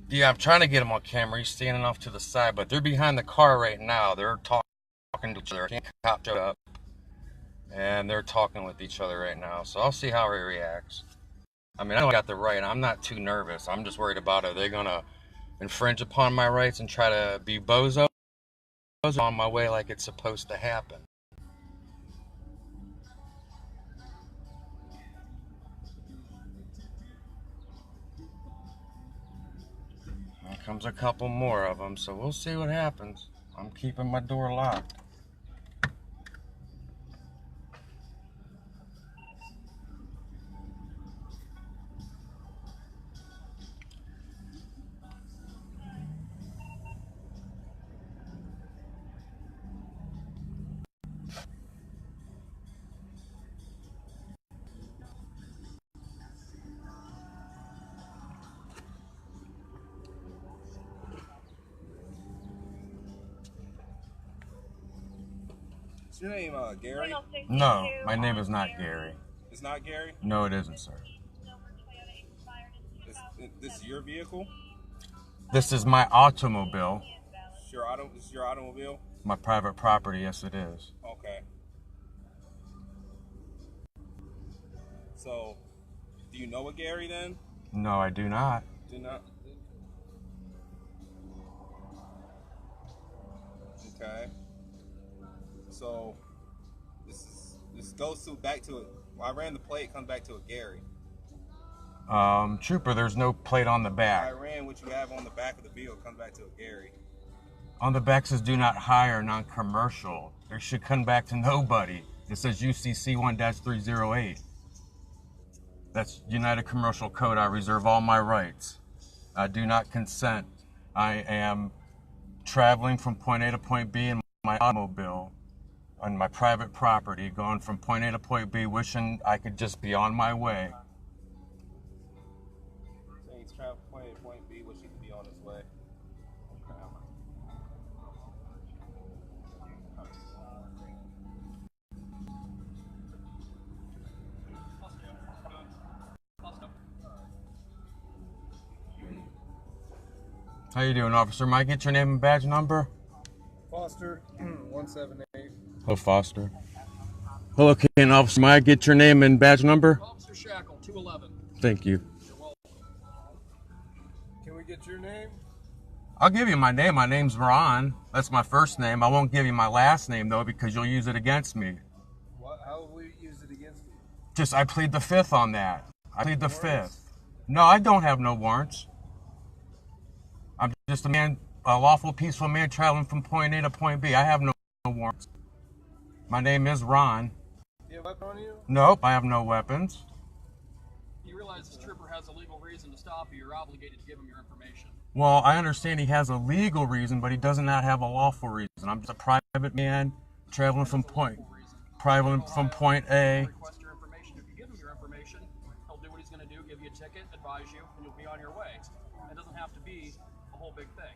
Yeah, I'm trying to get him on camera. He's standing off to the side, but they're behind the car right now. They're talking to each other. Cop showed up, and they're talking with each other right now. So I'll see how he reacts. I mean, I know I got the right. I'm not too nervous. I'm just worried about are they gonna infringe upon my rights and try to be bozos on my way like it's supposed to happen. Here comes a couple more of them, so we'll see what happens. I'm keeping my door locked. Is your name Gary? No, my name is not Gary. It's not Gary? No, it isn't, sir. This is your vehicle? This is my automobile. This is your automobile? My private property, yes it is. Okay. So, do you know a Gary then? No, I do not. Do not? Okay. So, this goes back to it. Well, I ran the plate, it comes back to a Gary. Trooper, there's no plate on the back. I ran what you have on the back of the vehicle, comes back to a Gary. On the back says do not hire, non-commercial. There should come back to nobody. It says UCC 1-308. That's United Commercial Code. I reserve all my rights. I do not consent. I am traveling from point A to point B in my automobile on my private property, going from point A to point B, wishing I could just be on my way. So he's traveling from point A to point B, wishing he could be on his way. Okay. How you doing, officer? Might I get your name and badge number? Foster, 178. Hello, Foster. Hello, Ken. Officer, might I get your name and badge number? Officer Shackle, 211. Thank you. You're welcome. Can we get your name? I'll give you my name. My name's Ron. That's my first name. I won't give you my last name, though, because you'll use it against me. How will we use it against you? Just, I plead the fifth on that. I plead the fifth. No, I don't have no warrants. I'm just a lawful, peaceful man traveling from point A to point B. I have no warrants. My name is Ron. Do you have a weapon on you? Nope, I have no weapons. You realize this trooper has a legal reason to stop you. You're obligated to give him your information. Well, I understand he has a legal reason, but he does not have a lawful reason. I'm just a private man traveling from point A. Request your information. If you give him your information, he'll do what he's going to do, give you a ticket, advise you, and you'll be on your way. It doesn't have to be a whole big thing.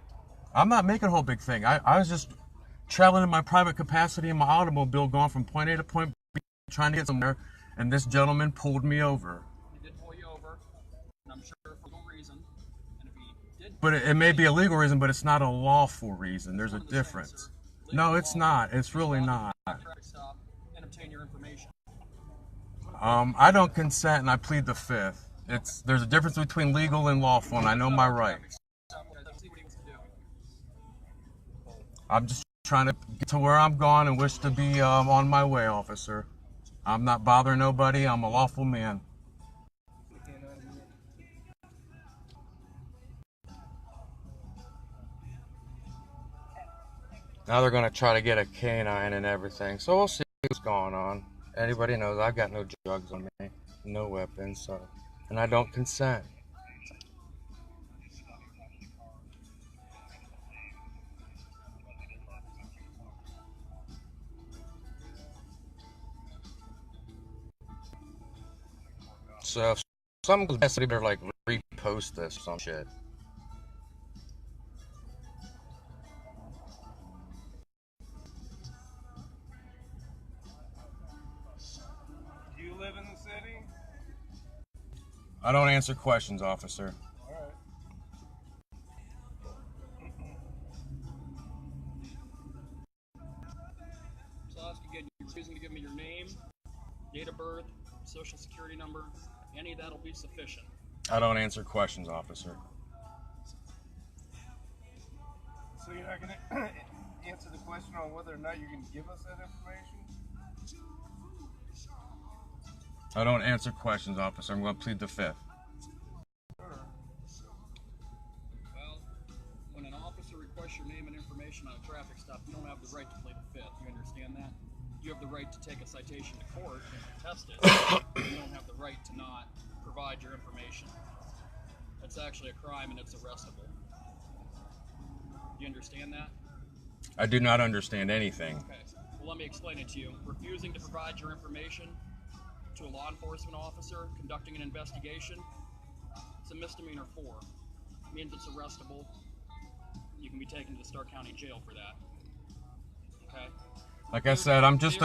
I'm not making a whole big thing. I was just traveling in my private capacity in my automobile, going from point A to point B, trying to get somewhere, and this gentleman pulled me over. He did pull you over, and I'm sure for a legal reason. And if he did, But it may be a legal reason, but it's not a lawful reason. There's a difference. No, it's not. It's really not. Stop and obtain your information. I don't consent, and I plead the fifth. There's a difference between legal and lawful, and I know my rights. See what he wants to do. I'm just trying to get to where I'm going and wish to be on my way, officer. I'm not bothering nobody. I'm a lawful man. Now they're going to try to get a canine and everything, so we'll see what's going on. Anybody knows I've got no drugs on me, no weapons, so, and I don't consent. So Some somebody better like repost this or some shit. Do you live in the city? I don't answer questions, officer. All right. So I'll ask again, you're refusing to give me your name, date of birth, social security number. Any of that will be sufficient. I don't answer questions, officer. So you're not going to answer the question on whether or not you can give us that information? I don't answer questions, officer. I'm going to plead the fifth. Sure. Well, when an officer requests your name and information on a traffic stop, you don't have the right to plead the fifth. You understand that? You have the right to take a citation to court and contest it. You don't have the right to not provide your information. That's actually a crime and it's arrestable. You understand that? I do not understand anything. Okay. Well, let me explain it to you. Refusing to provide your information to a law enforcement officer conducting an investigation, it's a misdemeanor 4. It means it's arrestable. You can be taken to the Stark County Jail for that. Okay? Like I said, I'm just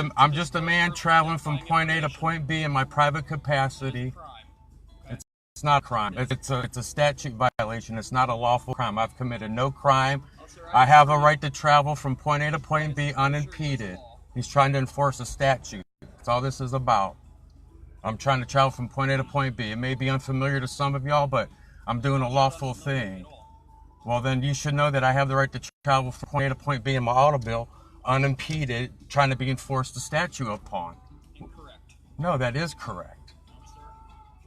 a man traveling from point A to point B in my private capacity. Crime. Okay? It's not a crime. It's a statute violation. It's not a lawful crime. I've committed no crime. Oh, sir, I have a right to travel from point A to point B unimpeded. He's trying to enforce a statute. That's all this is about. I'm trying to travel from point A to point B. It may be unfamiliar to some of y'all, but I'm doing a lawful thing. Well, then you should know that I have the right to travel from point A to point B in my automobile unimpeded, trying to be enforced a statute upon. Incorrect. No, that is correct. No, sir.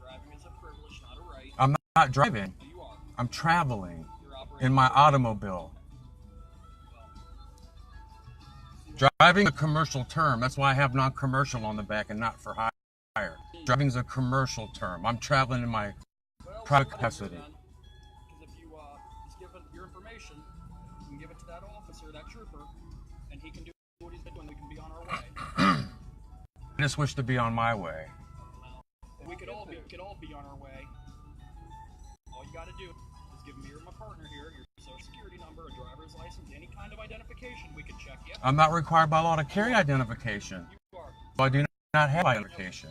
Driving is a privilege, not a right. I'm not driving. You are. I'm traveling You're operating in my automobile. Driving is a commercial term. That's why I have non-commercial on the back and not for hire. Driving is a commercial term. I'm traveling in my private capacity. Because if you just give your information, you can give it to that officer, that trooper, and he can do what he's doing. We can be on our way. I just wish to be on my way. Well, we could all be on our way. All you got to do is give me my partner here your social security number, a driver's license, any kind of identification. We can check you. I'm not required by law to carry identification. You are. I do not have identification.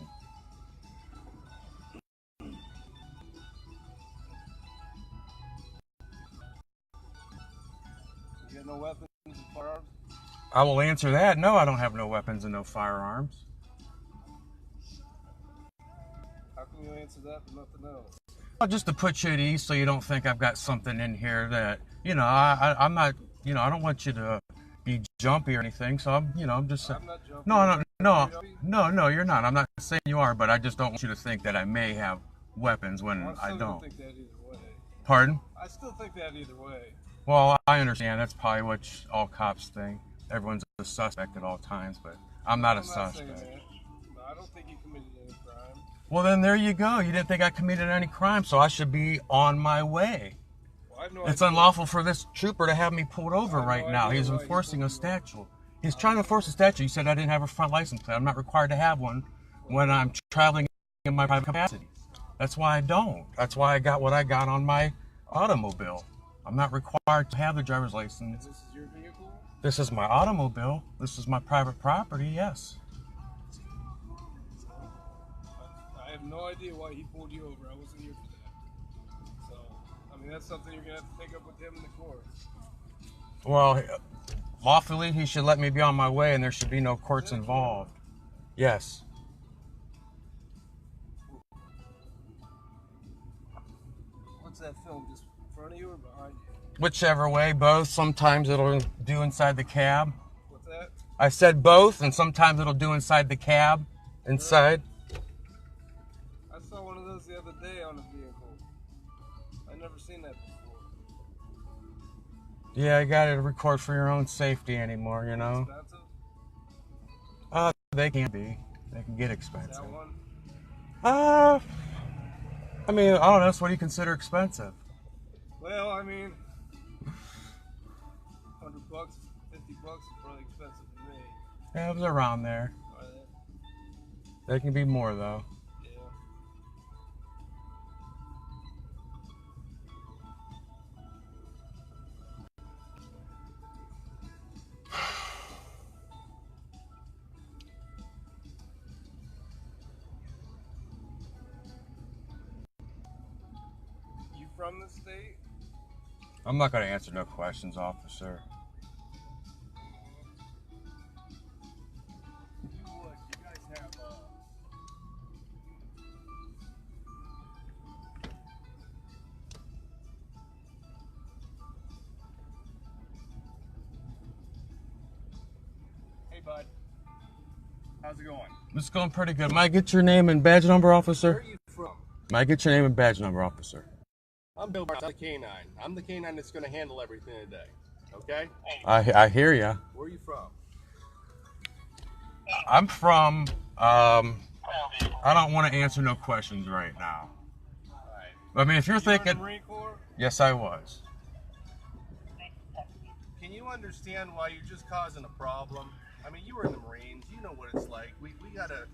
You got no weapons and firearms? I will answer that. No, I don't have no weapons and no firearms. How can you answer that but nothing else? Well, just to put you at ease so you don't think I've got something in here that, I'm not, I don't want you to be jumpy or anything. So I'm just saying. I'm not jumping. No, you're not. I'm not saying you are, but I just don't want you to think that I may have weapons when Well, I still don't. think that either way. Pardon? I still think that either way. Well, I understand. That's probably what all cops think. Everyone's a suspect at all times, but I'm not a I'm not saying suspect. that. No, I don't think you committed any crime. Well, then there you go. You didn't think I committed any crime, so I should be on my way. Well, I have no It's idea. unlawful for this trooper to have me pulled over I have right no now. idea He's why he enforcing pulled a you statute. He's trying to enforce a statute. He said I didn't have a front license plate. I'm not required to have one when I'm traveling in my private capacity. That's why I don't. That's why I got what I got on my automobile. I'm not required to have the driver's license. This is your vehicle? This is my automobile. This is my private property, yes. I have no idea why he pulled you over. I wasn't here for that. So, I mean, that's something you're going to have to take up with him in the courts. Well, lawfully, he should let me be on my way and there should be no courts involved. Yes. What's that film? Just in front of you or behind you? Whichever way, both. Sometimes it'll do inside the cab. What's that? I said both, and sometimes it'll do inside the cab. Inside. I saw one of those the other day on a vehicle. I've never seen that before. Yeah, you gotta record for your own safety anymore, you know? Expensive? They can be. They can get Is expensive. that one? I mean, I don't know. So what do you consider expensive? Well, I mean, $100, $50 is probably expensive to me. Yeah, it was around there. Are they? They can be more, though. Yeah. from the state? I'm not going to answer no questions, officer. You guys have, Hey, bud. How's it going? It's going pretty good. Might I get your name and badge number, officer? Where are you from? Might I get your name and badge number, officer? I'm Bill Barnes. I'm the canine. I'm the canine that's going to handle everything today. Okay? I hear ya. Where are you from? I'm from, I don't want to answer no questions right now. I mean, if you're You were in thinking, the Marine Corps? yes, I was. Can you understand why you're just causing a problem? I mean, you were in the Marines. You know what it's like. We got a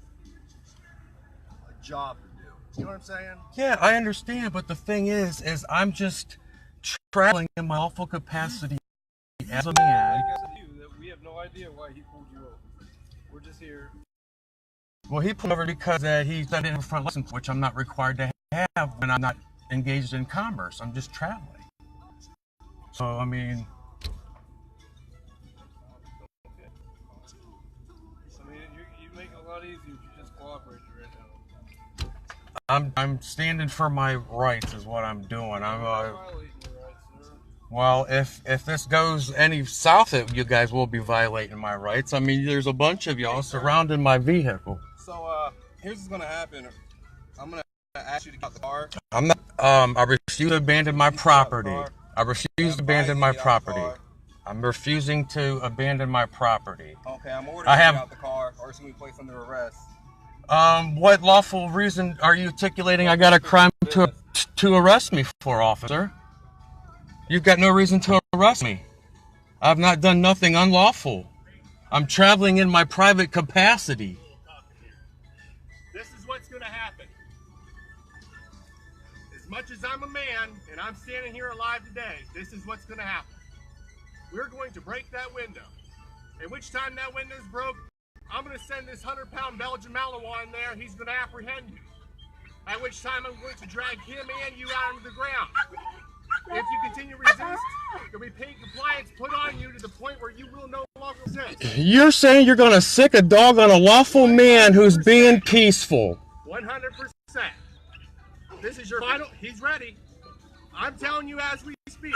job to do. You know what I'm saying? Yeah, I understand, but the thing is I'm just traveling in my lawful capacity as a man. Like I said to you, that we have no idea why he pulled you over. We're just here. Well, he pulled over because he said in a front license, which I'm not required to have when I'm not engaged in commerce. I'm just traveling. So, I mean, I mean, you make it a lot easier if you just cooperate right now. I'm standing for my rights is what I'm doing. You're violating your rights, sir. Well, if this goes any south, you guys will be violating my rights. I mean, there's a bunch of y'all surrounding my vehicle. So, here's what's gonna happen. I'm gonna ask you to get out the car. I'm not. I refuse to abandon my property. I refuse to abandon my property. I'm refusing to abandon my property. Okay, I'm ordering I you have- out the car, or it's gonna be placed under arrest. What lawful reason are you articulating I got a crime to arrest me for, officer? You've got no reason to arrest me. I've not done nothing unlawful. I'm traveling in my private capacity. This is what's going to happen. As much as I'm a man and I'm standing here alive today, this is what's going to happen. We're going to break that window. And which time that window's broke, I'm going to send this 100-pound Belgian Malinois in there. He's going to apprehend you. At which time I'm going to drag him and you out onto the ground. If you continue to resist, there'll be paid compliance put on you to the point where you will no longer resist. You're saying you're going to sick a dog on a lawful man who's being peaceful. 100%. This is your final. He's ready. I'm telling you as we speak.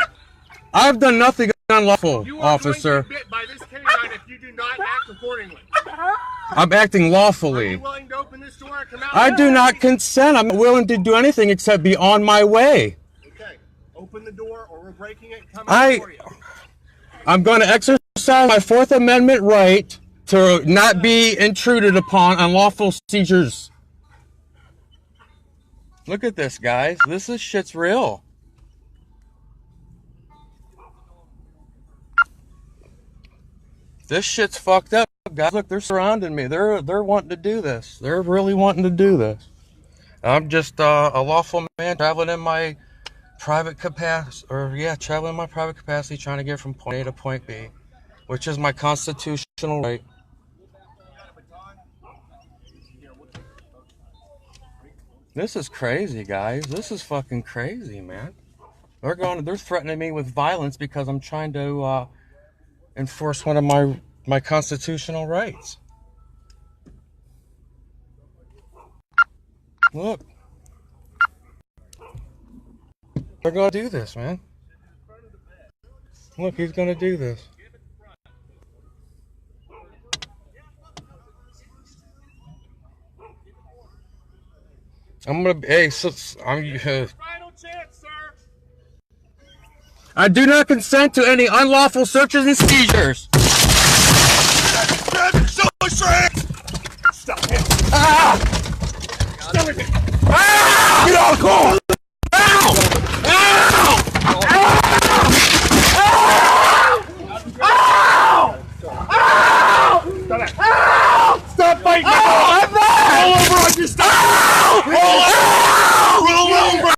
I've done nothing unlawful, You are officer. going to be bit by this canine if you do not act accordingly. I'm acting Are lawfully. you willing to open this door and come out? I do not consent. I'm not willing to do anything except be on my way. Okay. Open the door or we're breaking it and come out for you. I'm going to exercise my Fourth Amendment right to not be intruded upon unlawful seizures. Look at this, guys. This shit's real. This shit's fucked up, guys. Look, they're surrounding me. They're wanting to do this. They're really wanting to do this. I'm just a lawful man traveling in my private capacity, traveling in my private capacity, trying to get from point A to point B, which is my constitutional right. This is crazy, guys. This is fucking crazy, man. They're threatening me with violence because I'm trying to enforce one of my constitutional rights. Look. They're gonna do this, man. Look, he's gonna do this. I'm gonna. Hey, Final chance, sir. I do not consent to any unlawful searches and seizures. Stop him. Ah! Stop him. Ah! Get off the car!